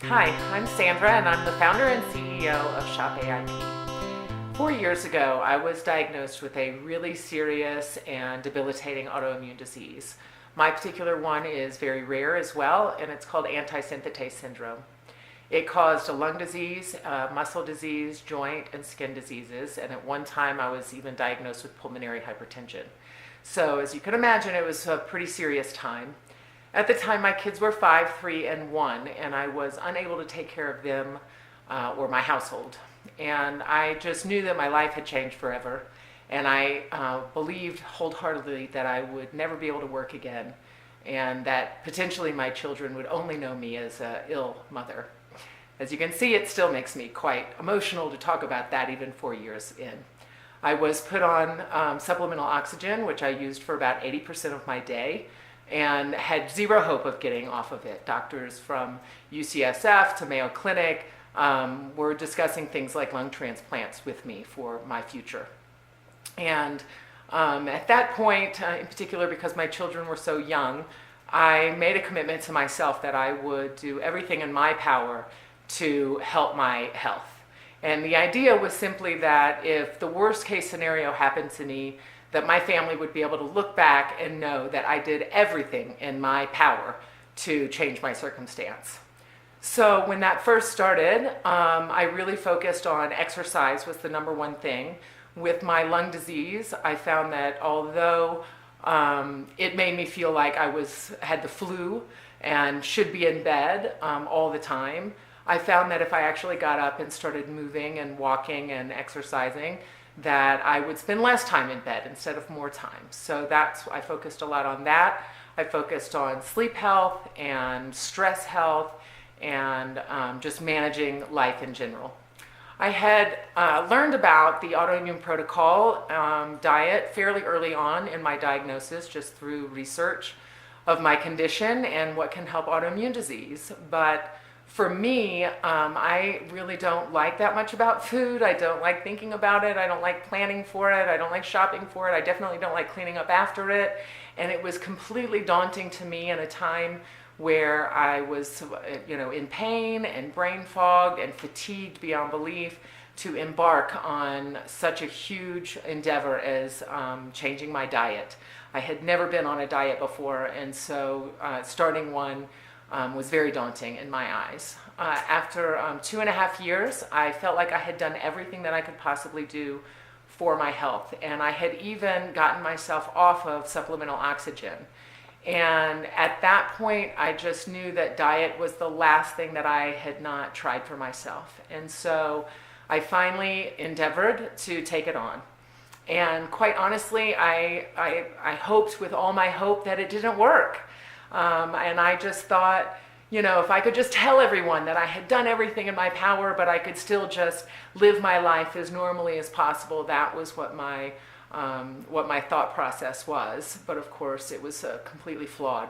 Hi, I'm Sandra and I'm the founder and CEO of ShopAIP. 4 years ago, I was diagnosed with a really serious and debilitating autoimmune disease. My particular one is very rare as well, and it's called antisynthetase syndrome. It caused a lung disease, muscle disease, joint and skin diseases, and at one time I was even diagnosed with pulmonary hypertension. So as you can imagine, it was a pretty serious time. At the time, my kids were 5, 3, and 1, and I was unable to take care of them or my household. And I just knew that my life had changed forever, and I believed wholeheartedly that I would never be able to work again, and that potentially my children would only know me as an ill mother. As you can see, it still makes me quite emotional to talk about that even 4 years in. I was put on supplemental oxygen, which I used for about 80% of my day, and had zero hope of getting off of it. Doctors from UCSF to Mayo Clinic were discussing things like lung transplants with me for my future. And at that point, in particular because my children were so young, I made a commitment to myself that I would do everything in my power to help my health. And the idea was simply that if the worst case scenario happened to me, that my family would be able to look back and know that I did everything in my power to change my circumstance. So when that first started, I really focused on exercise was the number one thing. With my lung disease, I found that although it made me feel like I had the flu and should be in bed all the time, I found that if I actually got up and started moving and walking and exercising, that I would spend less time in bed instead of more time. So I focused a lot on that. I focused on sleep health and stress health and just managing life in general. I had learned about the autoimmune protocol diet fairly early on in my diagnosis, just through research of my condition and what can help autoimmune disease. But for me, I really don't like that much about food. I don't like thinking about it. I don't like planning for it. I don't like shopping for it. I definitely don't like cleaning up after it. And it was completely daunting to me in a time where I was, in pain and brain fogged and fatigued beyond belief to embark on such a huge endeavor as changing my diet. I had never been on a diet before, and so starting one was very daunting in my eyes. After 2.5 years, I felt like I had done everything that I could possibly do for my health, and I had even gotten myself off of supplemental oxygen. And at that point, I just knew that diet was the last thing that I had not tried for myself. And so I finally endeavored to take it on. And quite honestly, I hoped with all my hope that it didn't work. And I just thought, if I could just tell everyone that I had done everything in my power, but I could still just live my life as normally as possible, that was what my thought process was. But of course, it was a completely flawed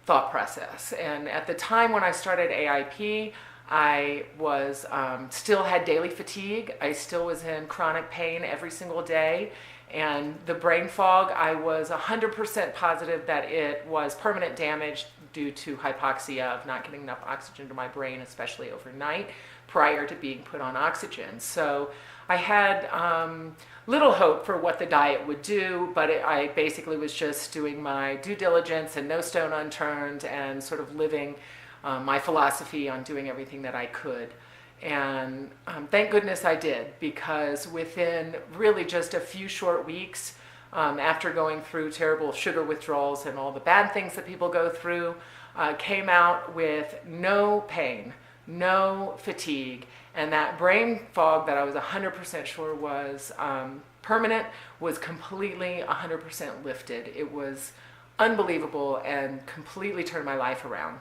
thought process. And at the time when I started AIP, I was still had daily fatigue. I still was in chronic pain every single day. And the brain fog, I was 100% positive that it was permanent damage due to hypoxia of not getting enough oxygen to my brain, especially overnight, prior to being put on oxygen. So I had little hope for what the diet would do, but I basically was just doing my due diligence and no stone unturned and sort of living my philosophy on doing everything that I could. And thank goodness I did, because within really just a few short weeks, after going through terrible sugar withdrawals and all the bad things that people go through, came out with no pain, no fatigue, and that brain fog that I was 100% sure was permanent was completely 100% lifted. It was unbelievable and completely turned my life around.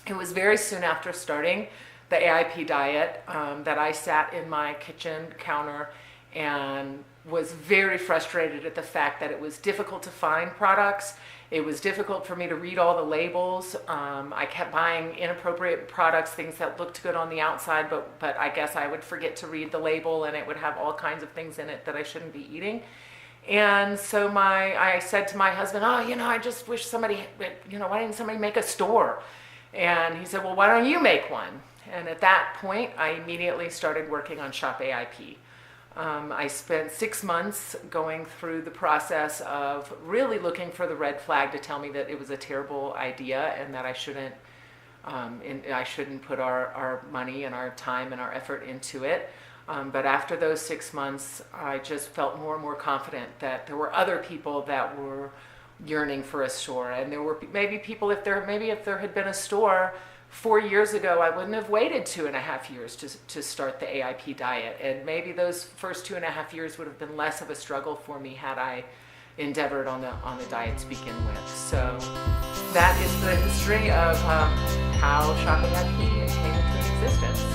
It was very soon after starting the AIP diet that I sat in my kitchen counter and was very frustrated at the fact that it was difficult to find products. It was difficult for me to read all the labels. I kept buying inappropriate products, things that looked good on the outside, but I guess I would forget to read the label and it would have all kinds of things in it that I shouldn't be eating. And so I said to my husband, I just wish somebody, why didn't somebody make a store? And he said, well, why don't you make one? And at that point, I immediately started working on ShopAIP. I spent 6 months going through the process of really looking for the red flag to tell me that it was a terrible idea and that I shouldn't put our money and our time and our effort into it. But after those 6 months, I just felt more and more confident that there were other people that were yearning for a store, and there were maybe people, if there had been a store 4 years ago, I wouldn't have waited 2.5 years to start the AIP diet, and maybe those first 2.5 years would have been less of a struggle for me had I endeavored on the diet to begin with. So that is the history of how ShopAIP came into existence.